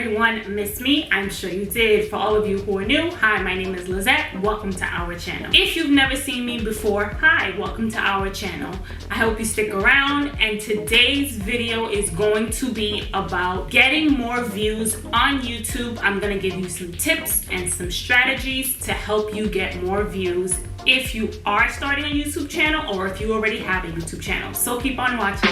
everyone missed me? I'm sure you did. For all of you who are new, hi, my name is Lizette. Welcome to our channel. If you've never seen me before, hi, welcome to our channel. I hope you stick around, and today's video is going to be about getting more views on YouTube. I'm gonna give you some tips and some strategies to help you get more views if you are starting a YouTube channel or if you already have a YouTube channel. So keep on watching.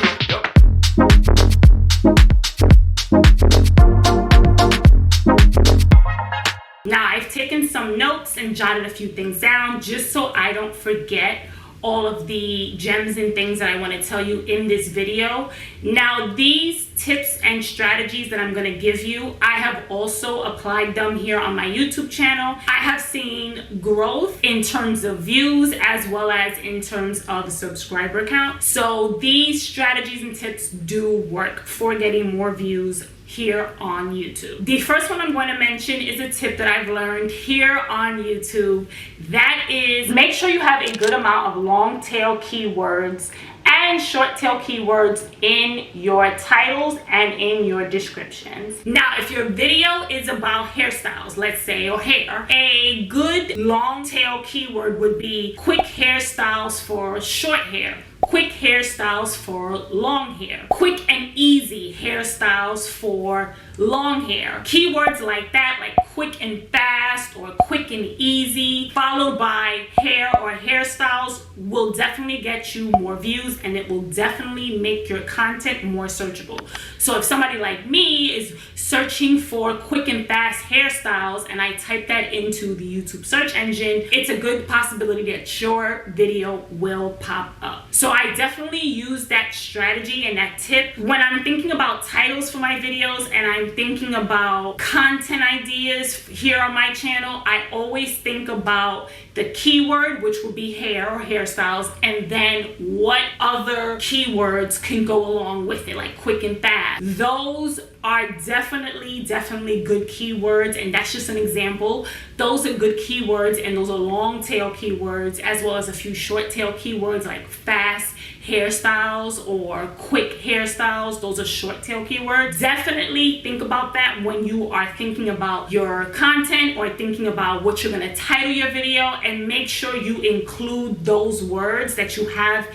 Now, I've taken some notes and jotted a few things down just so I don't forget all of the gems and things that I want to tell you in this video. Now, these tips and strategies that I'm going to give you, I have also applied them here on my YouTube channel. I have seen growth in terms of views as well as in terms of subscriber count. So these strategies and tips do work for getting more views here on YouTube. The first one I'm going to mention is a tip that I've learned here on YouTube. That is, make sure you have a good amount of long tail keywords and short tail keywords in your titles and in your descriptions. Now, if your video is about hairstyles, let's say, or hair, a good long tail keyword would be quick hairstyles for short hair, quick hairstyles for long hair, quick and easy hairstyles for long hair. Keywords like that, like quick and fast or quick and easy, followed by hair or hairstyles, will definitely get you more views, and it will definitely make your content more searchable. So if somebody like me is searching for quick and fast hairstyles and I type that into the YouTube search engine, it's a good possibility that your video will pop up. So I definitely use that strategy and that tip when I'm thinking about titles for my videos and I'm thinking about content ideas here on my channel. I always think about the keyword, which will be hair or hairstyles, and then what other keywords can go along with it, like quick and fast. Those are definitely good keywords, and that's just an example. Those are good keywords, and those are long tail keywords, as well as a few short tail keywords like fast hairstyles or quick hairstyles. Those are short tail keywords. Definitely think about that when you are thinking about your content or thinking about what you're going to title your video, and make sure you include those words that you have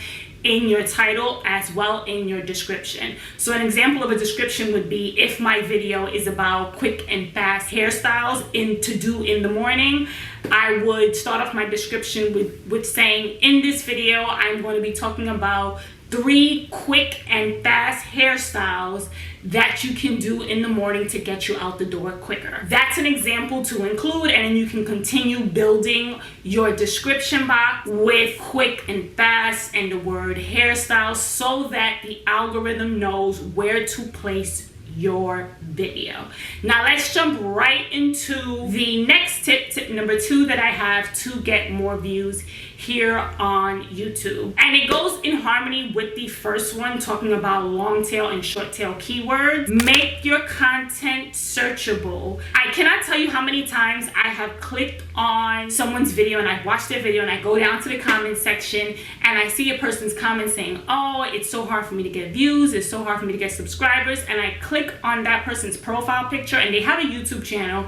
in your title as well in your description. So an example of a description would be, if my video is about quick and fast hairstyles to do in the morning, I would start off my description with saying, in this video I'm going to be talking about 3 quick and fast hairstyles that you can do in the morning to get you out the door quicker. That's an example to include, and then you can continue building your description box with quick and fast and the word hairstyles so that the algorithm knows where to place your video. Now let's jump right into the next tip number 2 that I have to get more views here on YouTube. And it goes in harmony with the first one, talking about long tail and short tail keywords. Make your content searchable. I cannot tell you how many times I have clicked on someone's video and I've watched their video and I go down to the comment section and I see a person's comment saying, oh, it's so hard for me to get views, it's so hard for me to get subscribers, and I click on that person's profile picture and they have a YouTube channel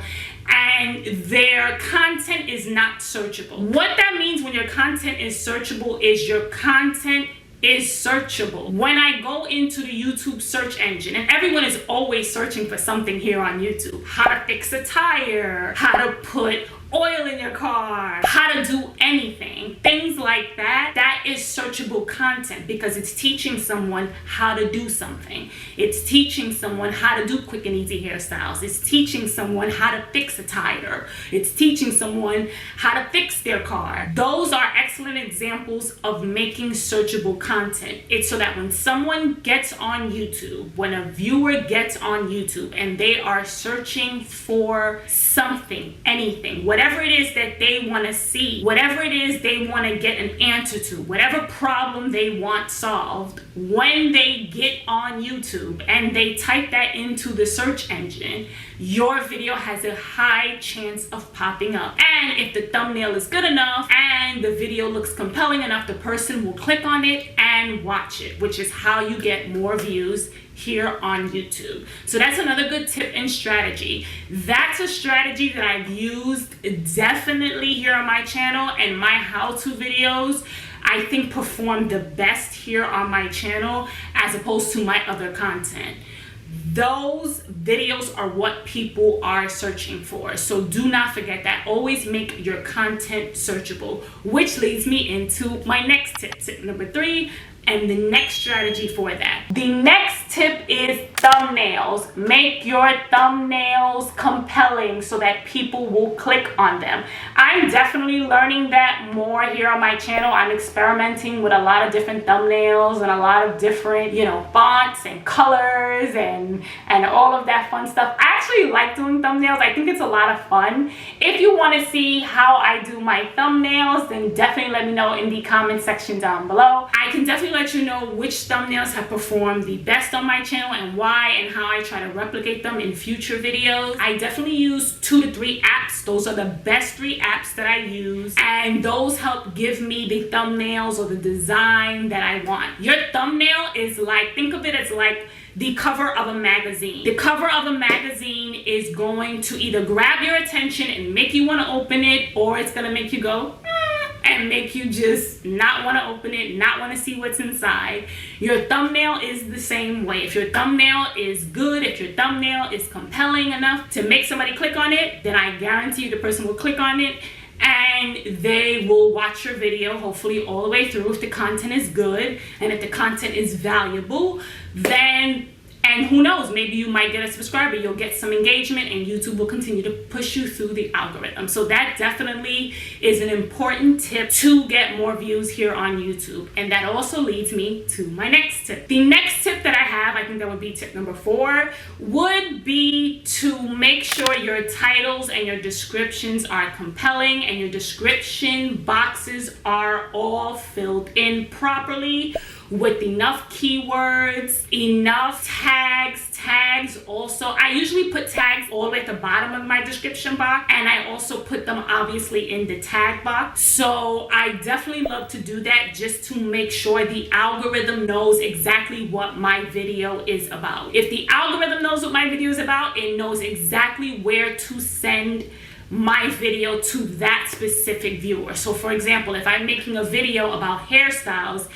and their content is not searchable. What that means when your content is searchable is your content is searchable. When I go into the YouTube search engine, and everyone is always searching for something here on YouTube, how to fix a tire, how to put oil in your car, how to do anything, things like that, that is searchable content because it's teaching someone how to do something. It's teaching someone how to do quick and easy hairstyles. It's teaching someone how to fix a tire. It's teaching someone how to fix their car. Those are excellent examples of making searchable content. It's so that when someone gets on YouTube, when a viewer gets on YouTube and they are searching for something, anything, whatever it is that they want to see, whatever it is they want to get an answer to, whatever problem they want solved, when they get on YouTube and they type that into the search engine, your video has a high chance of popping up. And if the thumbnail is good enough and the video looks compelling enough, the person will click on it and watch it, which is how you get more views here on YouTube. So that's another good tip and strategy. That's a strategy that I've used definitely here on my channel, and my how-to videos I think perform the best here on my channel as opposed to my other content. Those videos are what people are searching for. So do not forget that. Always make your content searchable, which leads me into my next tip, tip number 3, and the next strategy for that. The next tip is thumbnails. Make your thumbnails compelling so that people will click on them. I'm definitely learning that more here on my channel. I'm experimenting with a lot of different thumbnails and a lot of different, fonts and colors and all of that fun stuff. I actually like doing thumbnails. I think it's a lot of fun. If you want to see how I do my thumbnails, then definitely let me know in the comment section down below. I can definitely let you know which thumbnails have performed the best on my channel and why, and how I try to replicate them in future videos. I definitely use 2 to 3 apps. Those are the best 3 apps that I use, and those help give me the thumbnails or the design that I want. Your thumbnail is like, think of it as like the cover of a magazine. The cover of a magazine is going to either grab your attention and make you want to open it, or it's going to make you go and make you just not want to open it, not want to see what's inside. Your thumbnail is the same way. If your thumbnail is good, if your thumbnail is compelling enough to make somebody click on it, then I guarantee you the person will click on it and they will watch your video hopefully all the way through if the content is good and if the content is valuable. Then, and who knows, maybe you might get a subscriber, you'll get some engagement, and YouTube will continue to push you through the algorithm. So that definitely is an important tip to get more views here on YouTube. And that also leads me to my next tip. The next tip that I have, I think that would be tip number 4, would be to make sure your titles and your descriptions are compelling and your description boxes are all filled in properly with enough keywords, enough tags also. I usually put tags all the way at the bottom of my description box, and I also put them obviously in the tag box. So I definitely love to do that just to make sure the algorithm knows exactly what my video is about. If the algorithm knows what my video is about, it knows exactly where to send my video to that specific viewer. So for example, if I'm making a video about hairstyles,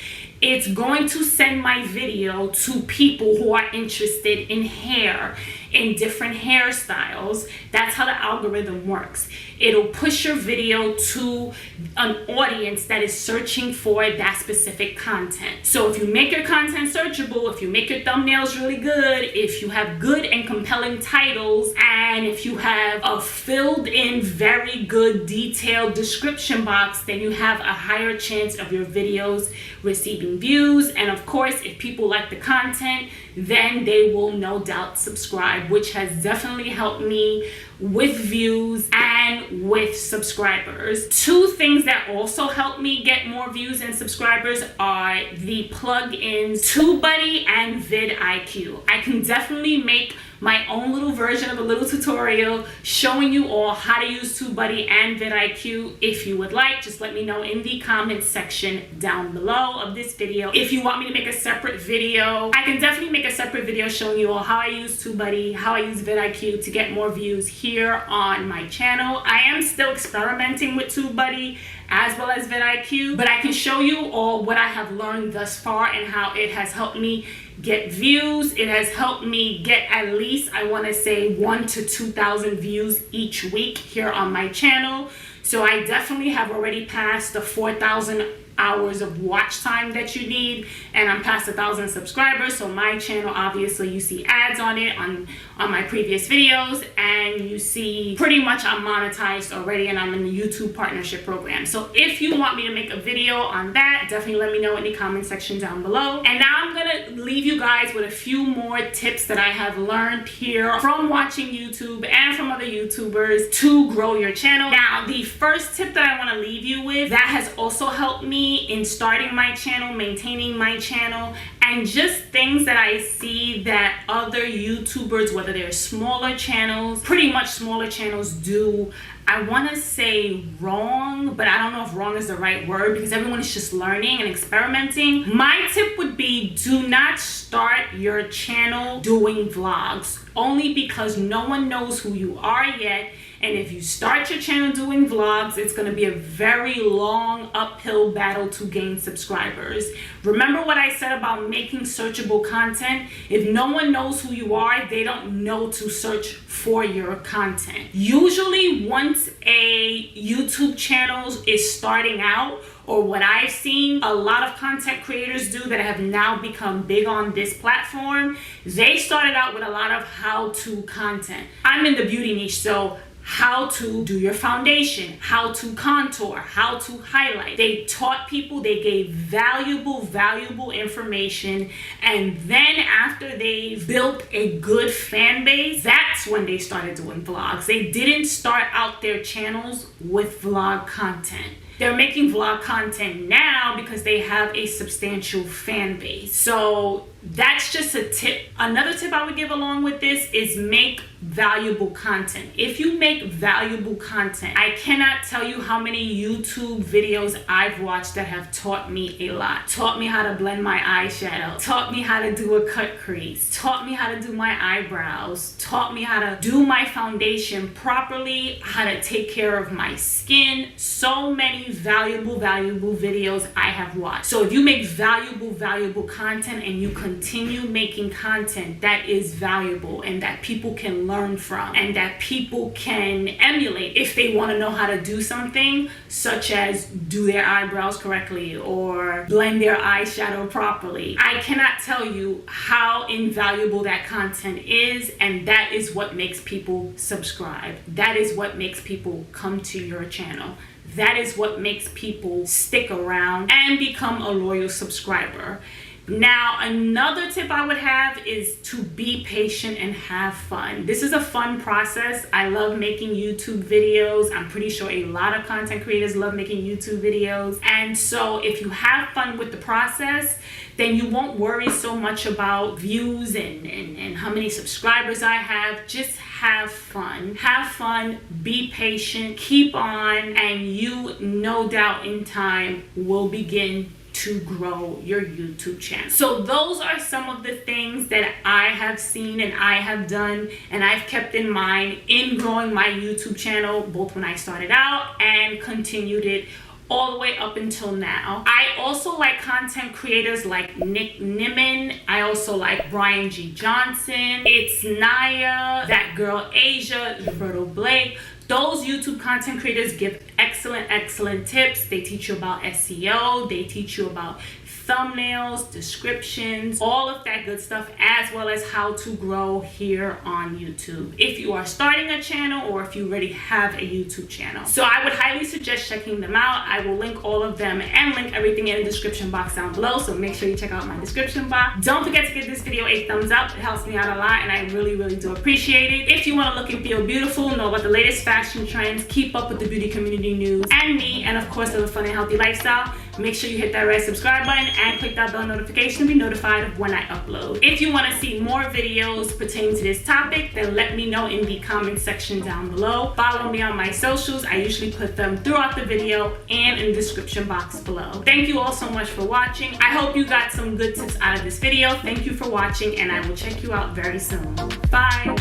it's going to send my video to people who are interested in hair, in different hairstyles. That's how the algorithm works. It'll push your video to an audience that is searching for that specific content. So if you make your content searchable, if you make your thumbnails really good, if you have good and compelling titles, and if you have a filled in, very good detailed description box, then you have a higher chance of your videos receiving views. And of course, if people like the content, then they will no doubt subscribe, which has definitely helped me with views and with subscribers. 2 things that also help me get more views and subscribers are the plugins TubeBuddy and Vidiq. I can definitely make my own little version of a little tutorial showing you all how to use TubeBuddy and Vidiq. If you would like, just let me know in the comments section down below of this video. If you want me to make a separate video, I can definitely make a separate video showing you all how I use TubeBuddy, how I use Vidiq to get more views here on my channel. I am still experimenting with TubeBuddy as well as Vidiq, but I can show you all what I have learned thus far and how it has helped me get views. It has helped me get at least, I want to say, 1,000 to 2,000 views each week here on my channel. So I definitely have already passed the 4,000 hours of watch time that you need, and I'm past 1,000 subscribers. So my channel, obviously you see ads on it on my previous videos, and you see pretty much I'm monetized already, and I'm in the YouTube partnership program. So if you want me to make a video on that, definitely let me know in the comment section down below. And now I'm gonna leave you guys with a few more tips that I have learned here from watching YouTube and from other YouTubers to grow your channel. Now, the first tip that I want to leave you with that has also helped me in starting my channel, maintaining my channel, and just things that I see that other YouTubers, whether they're smaller channels, pretty much smaller channels, do I want to say wrong, but I don't know if wrong is the right word because everyone is just learning and experimenting. My tip would be do not start your channel doing vlogs, only because no one knows who you are yet. And if you start your channel doing vlogs, it's going to be a very long uphill battle to gain subscribers. Remember what I said about making searchable content? If no one knows who you are, they don't know to search for your content. Usually once a YouTube channel is starting out, or what I've seen a lot of content creators do that have now become big on this platform, they started out with a lot of how-to content. I'm in the beauty niche, so how to do your foundation, how to contour, how to highlight. They taught people, they gave valuable information, and then after they built a good fan base, that's when they started doing vlogs. They didn't start out their channels with vlog content. They're making vlog content now because they have a substantial fan base. So that's just a tip. Another tip I would give along with this is make valuable content. If you make valuable content, I cannot tell you how many YouTube videos I've watched that have taught me a lot. Taught me how to blend my eyeshadow, taught me how to do a cut crease, taught me how to do my eyebrows, taught me how to do my foundation properly, how to take care of my skin. So many valuable videos I have watched. So if you make valuable content and you continue making content that is valuable and that people can learn from and that people can emulate if they want to know how to do something, such as do their eyebrows correctly or blend their eyeshadow properly, I cannot tell you how invaluable that content is, and that is what makes people subscribe. That is what makes people come to your channel. That is what makes people stick around and become a loyal subscriber. Now, another tip I would have is to be patient and have fun. This is a fun process. I love making YouTube videos. I'm pretty sure a lot of content creators love making YouTube videos. And so if you have fun with the process, then you won't worry so much about views and how many subscribers I have. Just have fun. Have fun, be patient, keep on, and you, no doubt in time, will begin to grow your YouTube channel. So those are some of the things that I have seen and I have done and I've kept in mind in growing my YouTube channel, both when I started out and continued it all the way up until now. I also like content creators like Nick Nimmin. I also like Brian G. Johnson. It's Naya, that girl Asia, Roberto Blake. Those YouTube content creators give excellent tips. They teach you about SEO. They teach you about thumbnails, descriptions, all of that good stuff, as well as how to grow here on YouTube if you are starting a channel or if you already have a YouTube channel. So I would highly suggest checking them out. I will link all of them and link everything in the description box down below, so make sure you check out my description box. Don't forget to give this video a thumbs up. It helps me out a lot and I really do appreciate it. If you want to look and feel beautiful, know about the latest fashion trends, keep up with the beauty community news and me, and of course live a fun and healthy lifestyle, make sure you hit that red subscribe button and click that bell notification to be notified of when I upload. If you want to see more videos pertaining to this topic, then let me know in the comment section down below. Follow me on my socials. I usually put them throughout the video and in the description box below. Thank you all so much for watching. I hope you got some good tips out of this video. Thank you for watching and I will check you out very soon. Bye.